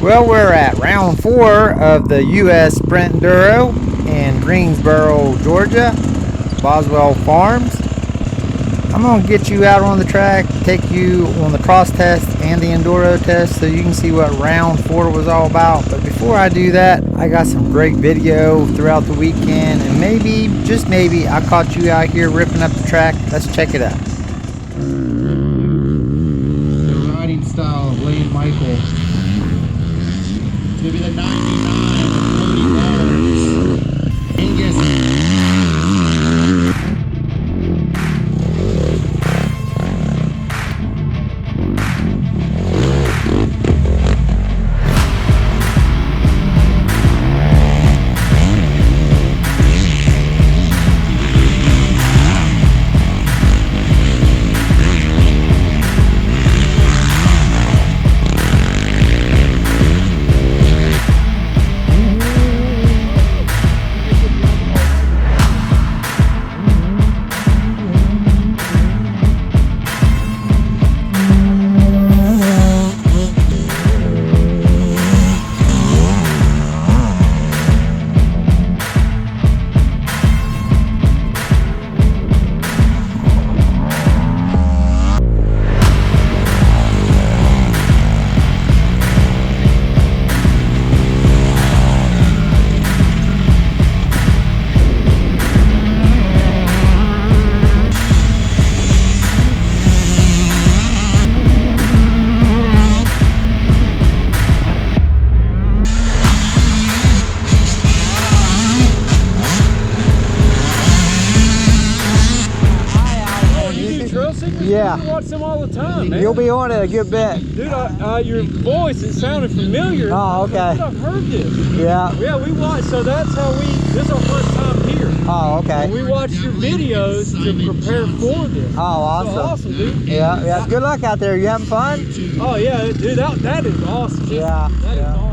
Well, we're at round 4 of the U.S. Sprint Enduro in Greensboro, Georgia, Boswell Farms. I'm going to get you out on the track, take you on the cross test and the Enduro test so you can see what round 4 was all about. But before I do that, I got some great video throughout the weekend, and maybe, just maybe, I caught you out here ripping up the track. Let's check it out. The riding style of Lane Michael. Maybe the 99 with floating bars. Angus. Yeah. You watch them all the time, man. You'll be on it a good bit. Dude, your voice, it sounded familiar. Oh, okay. Dude, I've heard this. Yeah. Yeah, we watched, so that's how this is our first time here. Oh, okay. And we watched your videos to prepare for this. Oh, awesome. So awesome, dude. Yeah, yeah. Good luck out there. You having fun? Oh, yeah, dude, that is awesome. Yeah. That is awesome.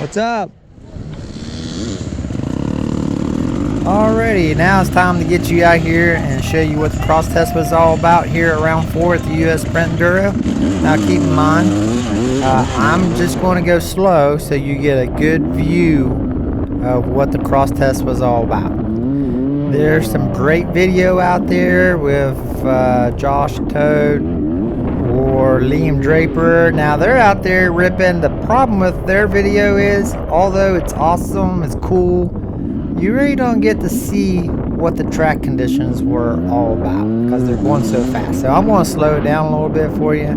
What's up? Alrighty, now it's time to get you out here and show you what the cross test was all about here at round 4 at the US Sprint Enduro. Now keep in mind, I'm just going to go slow so you get a good view of what the cross test was all about. There's some great video out there with Josh Toad or Liam Draper. Now they're out there ripping. The problem with their video is, although it's awesome, it's cool, you really don't get to see what the track conditions were all about because they're going so fast. So I'm going to slow it down a little bit for you.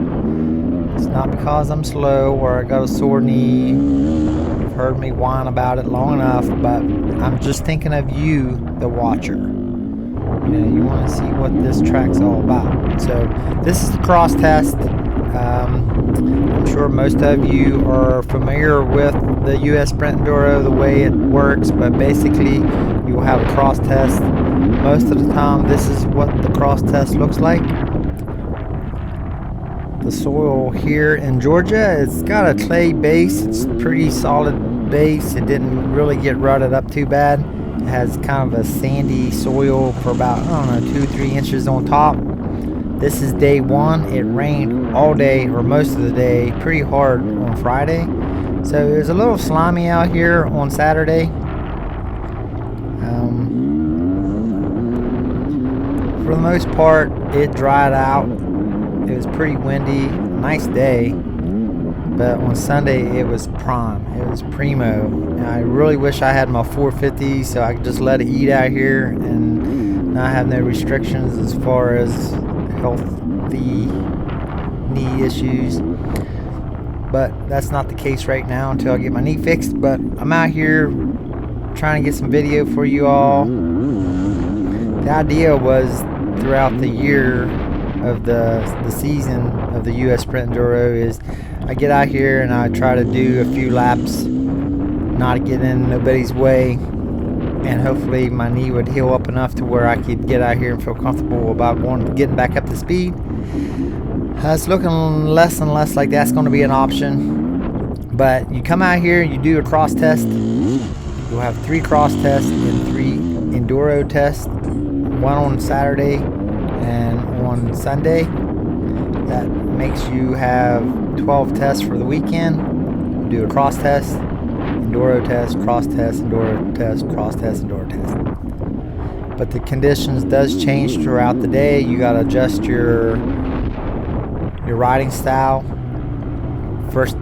It's not because I'm slow or I got a sore knee. You've heard me whine about it long enough, but I'm just thinking of you, the watcher. You know, you want to see what this track's all about. So this is the cross test. I'm sure most of you are familiar with the US Sprint Enduro, the way it works, but basically you will have a cross test. Most of the time this is what the cross test looks like. The soil here in Georgia, it's got a clay base. It's pretty solid base. It didn't really get rutted up too bad. It has kind of a sandy soil for about, I don't know, 2-3 inches on top. This is day 1. It rained all day, or most of the day, pretty hard on Friday. So it was a little slimy out here on Saturday. For the most part, it dried out. It was pretty windy, nice day. But on Sunday, it was prime. It was primo. And I really wish I had my 450 so I could just let it eat out here and not have no restrictions as far as healthy knee issues. But that's not the case right now until I get my knee fixed. But I'm out here trying to get some video for you all. The idea was throughout the year of the season of the US Sprint Enduro is I get out here and I try to do a few laps, not get in nobody's way, and hopefully my knee would heal up enough to where I could get out here and feel comfortable about getting back up to speed. It's looking less and less like that's going to be an option. But you come out here, you do a cross test. You'll have 3 cross tests and 3 enduro tests. 1 on Saturday and on Sunday. That makes you have 12 tests for the weekend. Do a cross test, enduro test, cross test, enduro test, cross test, enduro test. But the conditions does change throughout the day. You got to adjust your riding style. First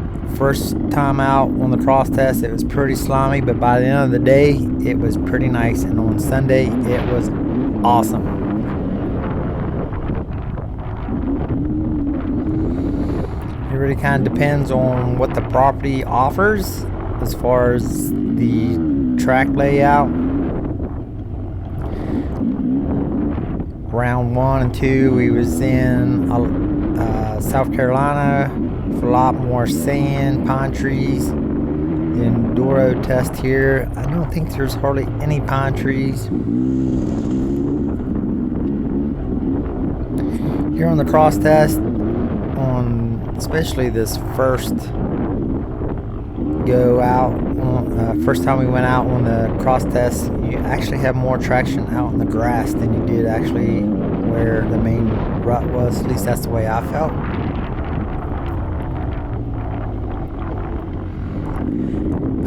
time out on the cross test, it was pretty slimy, but by the end of the day, it was pretty nice. And on Sunday, it was awesome. It really kind of depends on what the property offers as far as the track layout. Round 1 and 2, we was in South Carolina for a lot more sand, pine trees. The enduro test here, I don't think there's hardly any pine trees. Here on the cross test, on especially this first go out, first time we went out on the cross test, you actually have more traction out in the grass than you did actually where the main rut was. At least that's the way I felt.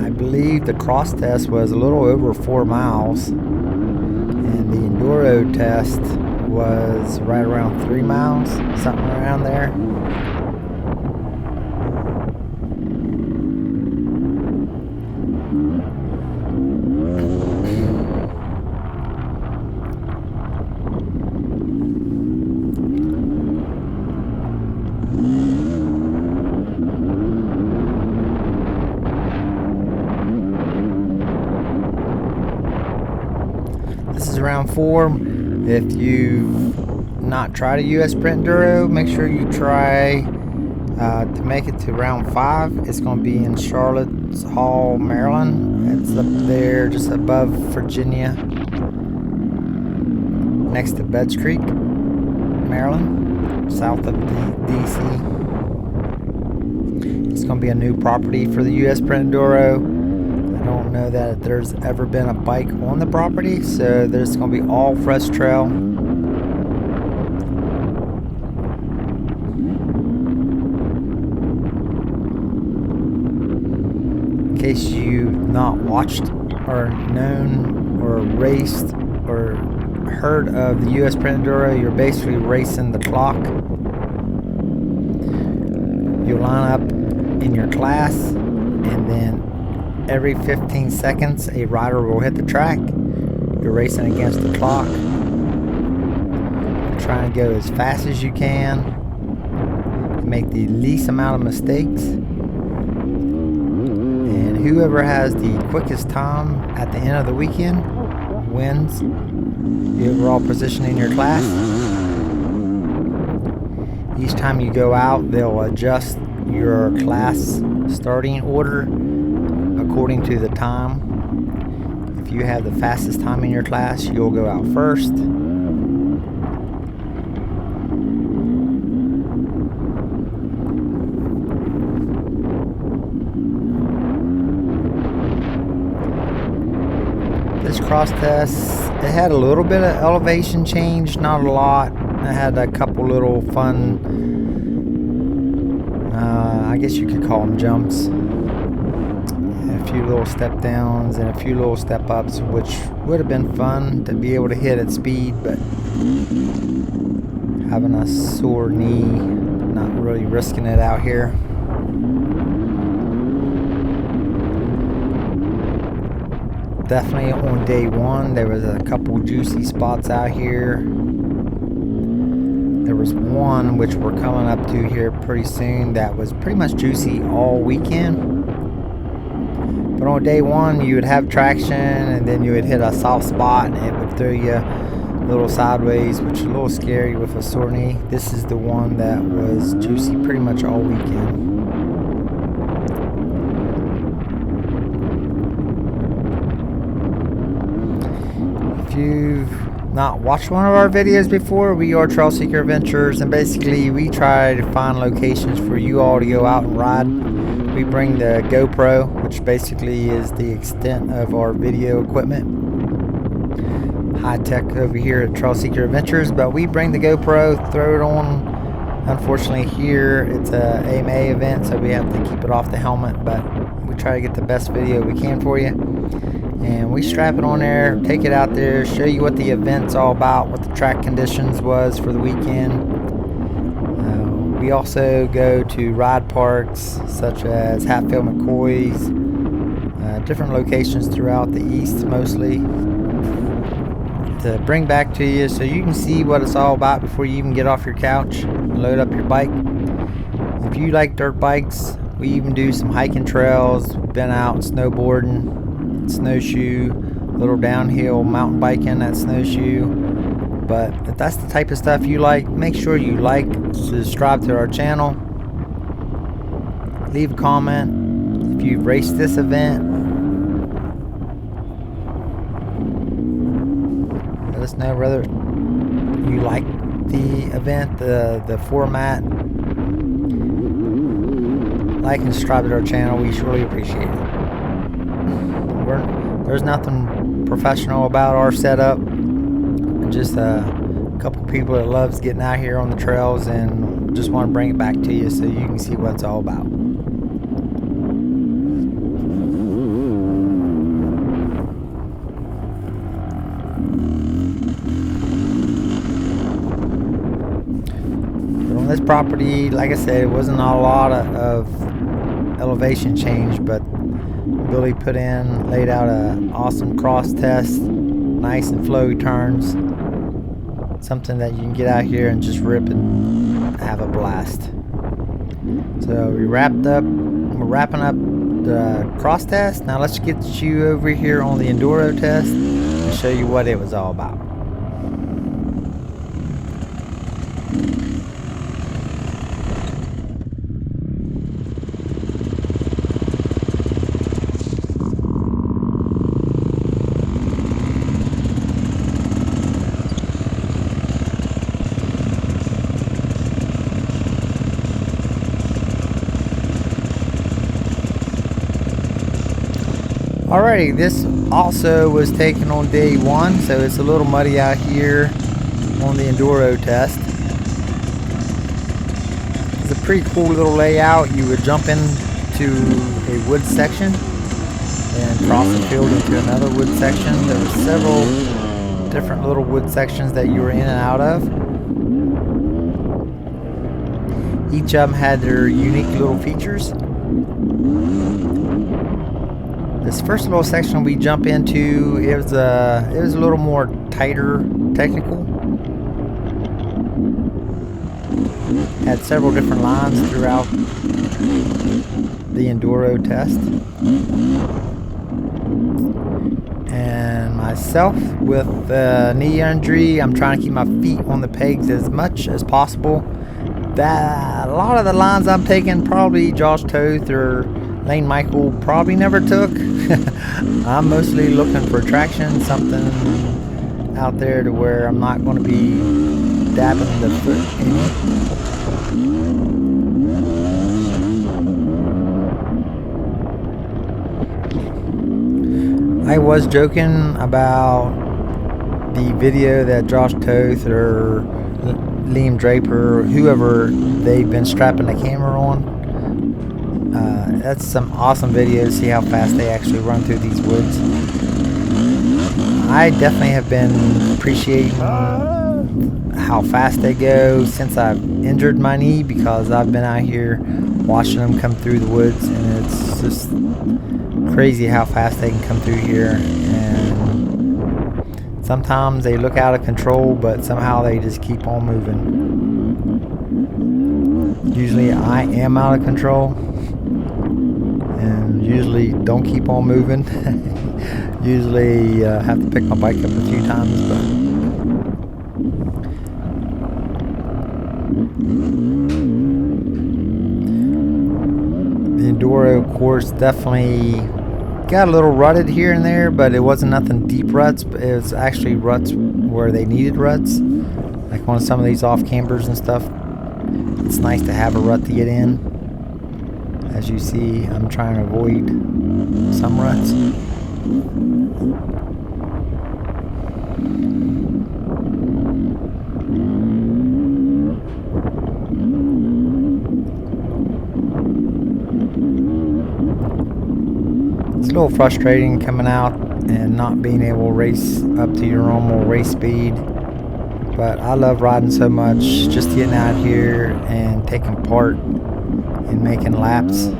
I believe the cross test was a little over 4 miles, and the enduro test was right around 3 miles, something around there. This is round 4. If you've not tried a US Sprint Enduro, make sure you try to make it to round 5. It's going to be in Charlottes Hall, Maryland. It's up there just above Virginia, next to Betts Creek, Maryland, south of DC. It's going to be a new property for the US Sprint Enduro. I don't know that there's ever been a bike on the property, so there's going to be all fresh trail. In case you've not watched or known or raced or heard of the US Sprint Enduro, you're basically racing the clock. You line up in your class, and then every 15 seconds a rider will hit the track. You're racing against the clock. You're trying to go as fast as you can to make the least amount of mistakes. And whoever has the quickest time at the end of the weekend wins the overall position in your class. Each time you go out, they'll adjust your class starting order according to the time. If you have the fastest time in your class, you'll go out first. This cross test, it had a little bit of elevation change, not a lot. I had a couple little fun, I guess you could call them jumps. A few little step downs and a few little step ups, which would have been fun to be able to hit at speed, but having a sore knee, not really risking it out here. Definitely on day one, there was a couple juicy spots out here. There was one which we're coming up to here pretty soon that was pretty much juicy all weekend. But on day one, you would have traction, and then you would hit a soft spot, and it would throw you a little sideways, which is a little scary with a sore knee. This is the one that was juicy pretty much all weekend. If you've not watched one of our videos before, we are Trail Seeker Adventures, and basically we try to find locations for you all to go out and ride. We bring the GoPro, which basically is the extent of our video equipment. High tech over here at Trail Seeker Adventures, but we bring the GoPro, throw it on. Unfortunately here it's a AMA event, so we have to keep it off the helmet, but we try to get the best video we can for you. And we strap it on there, take it out there, show you what the event's all about, what the track conditions was for the weekend. We also go to ride parks such as Hatfield McCoy's, different locations throughout the east mostly, to bring back to you so you can see what it's all about before you even get off your couch and load up your bike. If you like dirt bikes, we even do some hiking trails, been out snowboarding, snowshoe, a little downhill mountain biking that snowshoe. But if that's the type of stuff you like, make sure you like, subscribe to our channel, leave a comment if you've raced this event. Let us know whether you like the event, the format. Like and subscribe to our channel, we surely appreciate it. There's nothing professional about our setup. Just a couple people that loves getting out here on the trails and just want to bring it back to you so you can see what it's all about. But on this property, like I said, it wasn't a lot of elevation change, but Billy laid out an awesome cross test, nice and flowy turns. Something that you can get out here and just rip and have a blast. So we're wrapping up the cross test. Now let's get you over here on the Enduro test and show you what it was all about. Alrighty, this also was taken on day 1, so it's a little muddy out here on the Enduro test. It's a pretty cool little layout. You would jump into a wood section and cross the field into another wood section. There were several different little wood sections that you were in and out of. Each of them had their unique little features. This first little section we jump into, it was a little more tighter technical. Had several different lines throughout the Enduro test. And myself, with knee injury, I'm trying to keep my feet on the pegs as much as possible. A lot of the lines I'm taking, probably Josh Toth or Lane Michael probably never took. I'm mostly looking for traction, something out there to where I'm not going to be dabbing the foot in it. I was joking about the video that Josh Toth or Liam Draper or whoever they've been strapping the camera on. That's some awesome video to see how fast they actually run through these woods. I definitely have been appreciating how fast they go since I've injured my knee, because I've been out here watching them come through the woods, and it's just crazy how fast they can come through here. And sometimes they look out of control, but somehow they just keep on moving. Usually I am out of control and usually don't keep on moving. Usually have to pick my bike up a few times, but the Enduro course definitely got a little rutted here and there, but it wasn't nothing deep ruts. But it was actually ruts where they needed ruts, like on some of these off cambers and stuff. It's nice to have a rut to get in. As you see, I'm trying to avoid some ruts. It's a little frustrating coming out and not being able to race up to your normal race speed. But I love riding so much, just getting out here and taking part in making laps.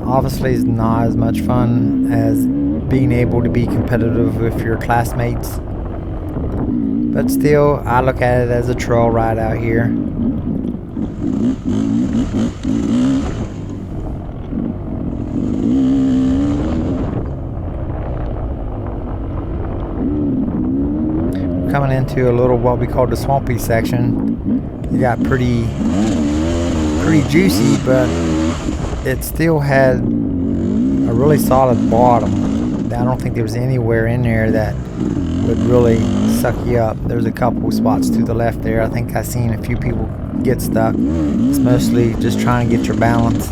Obviously it's not as much fun as being able to be competitive with your classmates. But still, I look at it as a trail ride out here. Coming into a little what we call the swampy section. It got pretty juicy, but it still had a really solid bottom. I don't think there was anywhere in there that would really suck you up. There's a couple spots to the left there. I think I've seen a few people get stuck. It's mostly just trying to get your balance.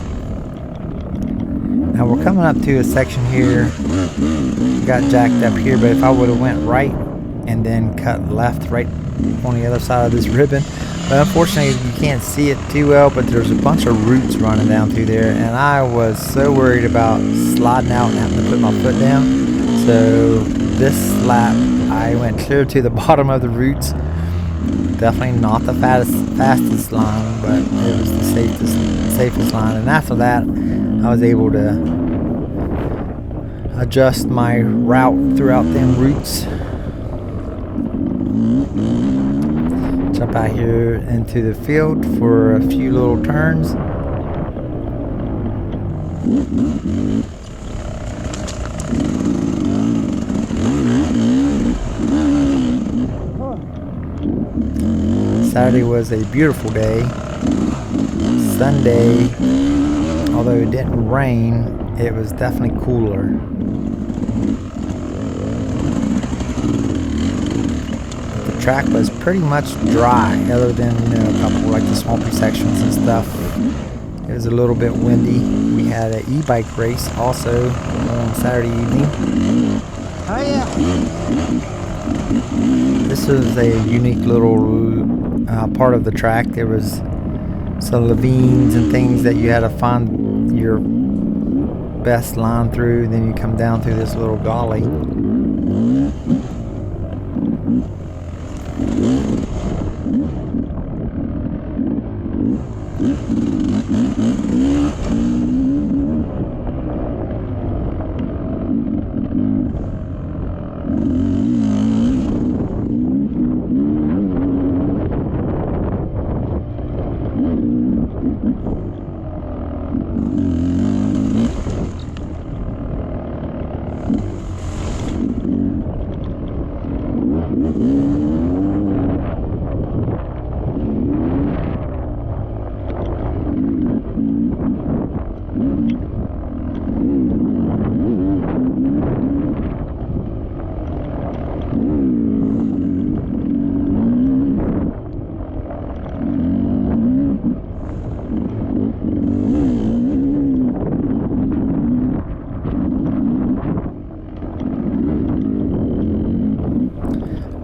Now we're coming up to a section here. Got jacked up here, but if I would have went right and then cut left right on the other side of this ribbon, but unfortunately you can't see it too well, but there's a bunch of roots running down through there, and I was so worried about sliding out and having to put my foot down. So this lap I went clear to the bottom of the roots. Definitely not the fastest line, but it was the safest line. And after that I was able to adjust my route throughout them roots. Jump out here into the field for a few little turns. Saturday was a beautiful day. Sunday, although it didn't rain, it was definitely cooler. The track was pretty much dry, other than a couple like the swampy sections and stuff. It was a little bit windy. We had an e-bike race also on Saturday evening. Oh yeah. This was a unique little part of the track. There was some ravines and things that you had to find your best line through. Then you come down through this little gully.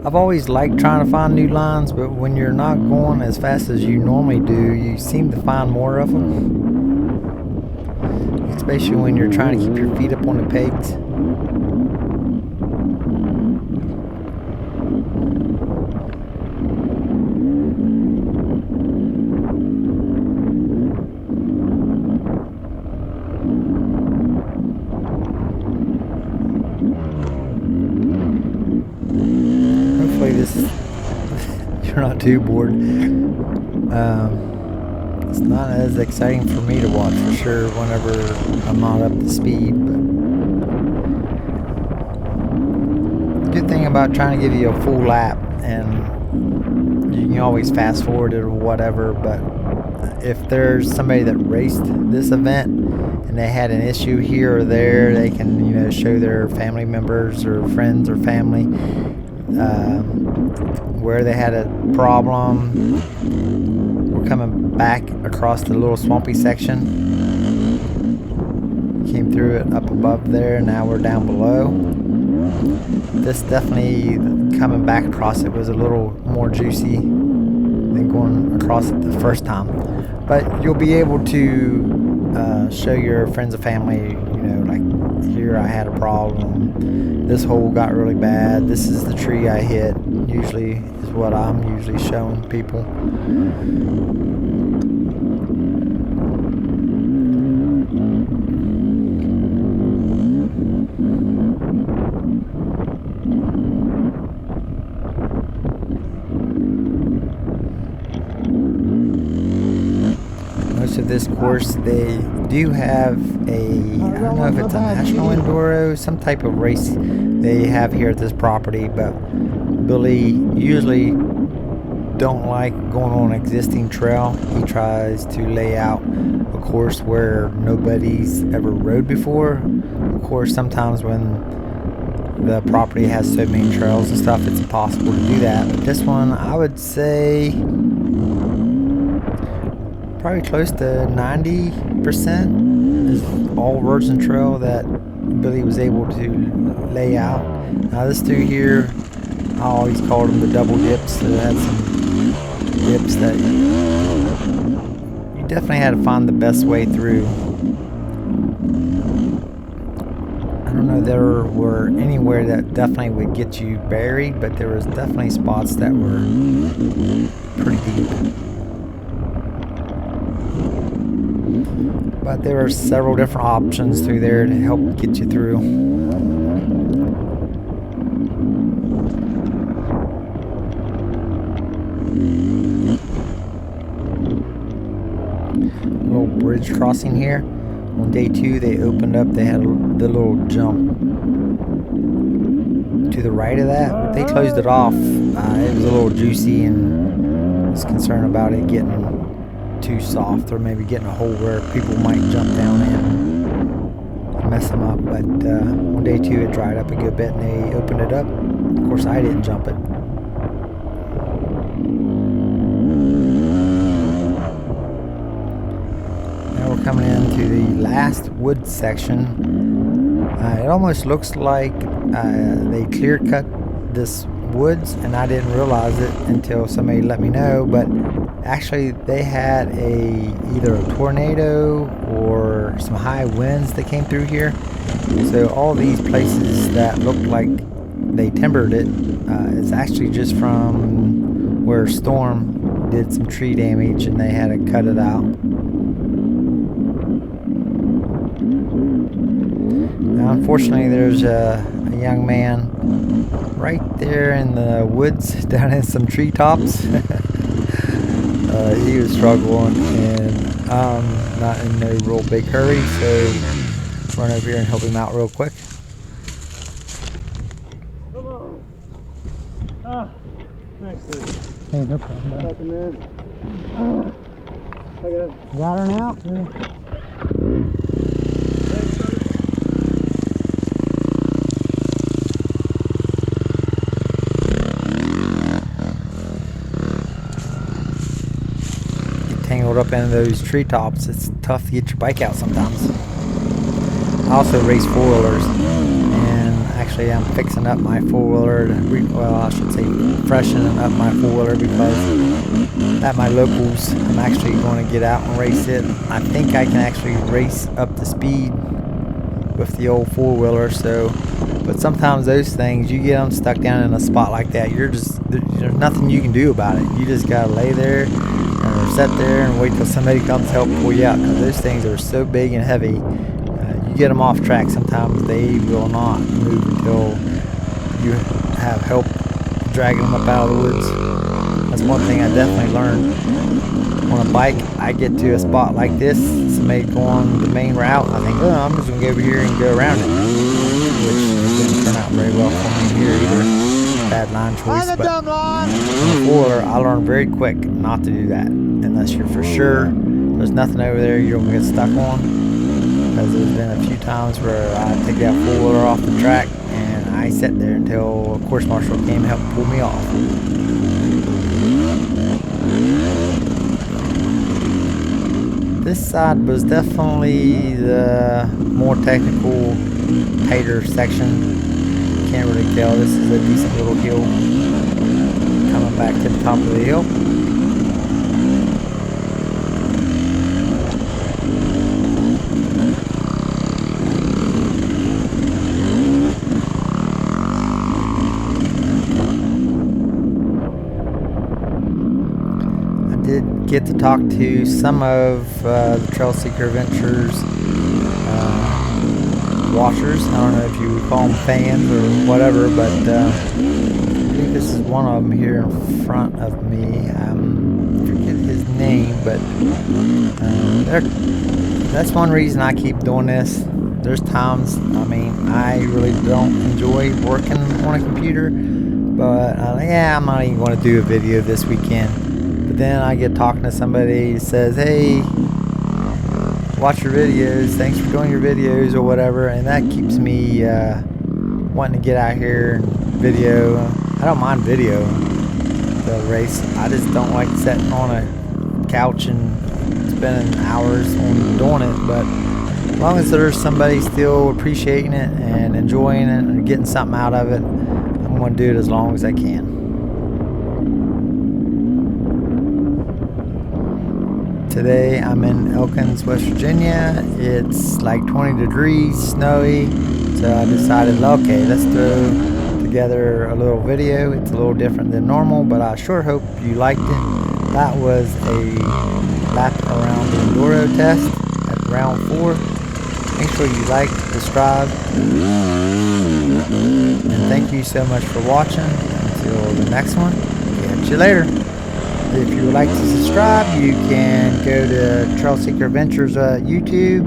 I've always liked trying to find new lines, but when you're not going as fast as you normally do, you seem to find more of them. Especially when you're trying to keep your feet up on the pegs. You're not too bored. It's not as exciting for me to watch for sure whenever I'm not up to speed. But the good thing about trying to give you a full lap, and you can always fast forward it or whatever, but if there's somebody that raced this event and they had an issue here or there, they can, you know, show their family members or friends or family where they had a problem. We're coming back across the little swampy section. Came through it up above there, now we're down below. This definitely, coming back across it was a little more juicy than going across it the first time. But you'll be able to show your friends and family, you know, like, here I had a problem, this hole got really bad, this is the tree I hit, usually is what I'm usually showing people. Most of this course, they do have I don't know if it's a national enduro, some type of race they have here at this property, but Billy usually don't like going on an existing trail. He tries to lay out a course where nobody's ever rode before. Of course, sometimes when the property has so many trails and stuff, it's impossible to do that. But this one, I would say probably close to 90% is all virgin trail that Billy was able to lay out. Now this through here, I always called them the double dips. So it had some dips that you definitely had to find the best way through. I don't know there were anywhere that definitely would get you buried, but there was definitely spots that were pretty deep. But there are several different options through there to help get you through. Little bridge crossing here. On day 2 they opened up, they had the little jump to the right of that, but they closed it off. It was a little juicy and I was concerned about it getting too soft or maybe getting a hole where people might jump down in and mess them up. But on day 2 it dried up a good bit and they opened it up. Of course I didn't jump it. Now we're coming into to the last wood section. It almost looks like they clear cut this woods, and I didn't realize it until somebody let me know, but actually they had either a tornado or some high winds that came through here. So all these places that looked like they timbered it is actually just from where a storm did some tree damage and they had to cut it out. Now, unfortunately, there's a young man right there in the woods down in some treetops. He was struggling, and not in no real big hurry, so run over here and help him out real quick. Come on. Ah, thanks, dude. Hey, no problem. Fucking man. I got it. Got her now? Yeah. Tangled up in those treetops, it's tough to get your bike out sometimes. I also race four-wheelers, and actually I'm fixing up my four-wheeler, well, I should say freshening up my four-wheeler, because at my locals I'm actually going to get out and race it. I think I can actually race up the speed with the old four-wheeler, so, but sometimes those things, you get them stuck down in a spot like that, there's nothing you can do about it. You just gotta lay there or sit there and wait till somebody comes to help pull you out, because those things are so big and heavy. You get them off track, sometimes they will not move until you have help dragging them up out of the woods. That's one thing I definitely learned. On a bike, I get to a spot like this, somebody going the main route, I think, oh, I'm just going to go over here and go around it, which didn't turn out very well for me here either. Bad line choice, but on the four-wheeler, I learned very quick not to do that unless you're for sure there's nothing over there you're gonna get stuck on, because there's been a few times where I take that four-wheeler off the track and I sat there until a course marshal came and helped pull me off. This side was definitely the more technical, tighter section. Can't really tell. This is a decent little hill coming back to the top of the hill. I did get to talk to some of the Trail Seeker Adventures watchers. I don't know if you would call them fans or whatever, but I think this is one of them here in front of me. I forget his name, but that's one reason I keep doing this. There's times, I mean, I really don't enjoy working on a computer, but yeah, I'm not even going to do a video this weekend. But then I get talking to somebody who says, hey, watch your videos, thanks for doing your videos or whatever, and that keeps me wanting to get out here and video. I don't mind video the race, I just don't like sitting on a couch and spending hours on doing it. But as long as there's somebody still appreciating it and enjoying it and getting something out of it, I'm going to do it as long as I can. Today I'm in Elkins, West Virginia. It's like 20 degrees, snowy, so I decided, okay, let's throw together a little video. It's a little different than normal, but I sure hope you liked it. That was a lap around the Enduro test at round 4. Make sure you like, subscribe, and thank you so much for watching. Until the next one, catch you later. If you would like to subscribe, you can go to Trail Seeker Adventures YouTube,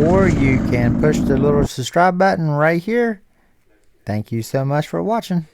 or you can push the little subscribe button right here. Thank you so much for watching.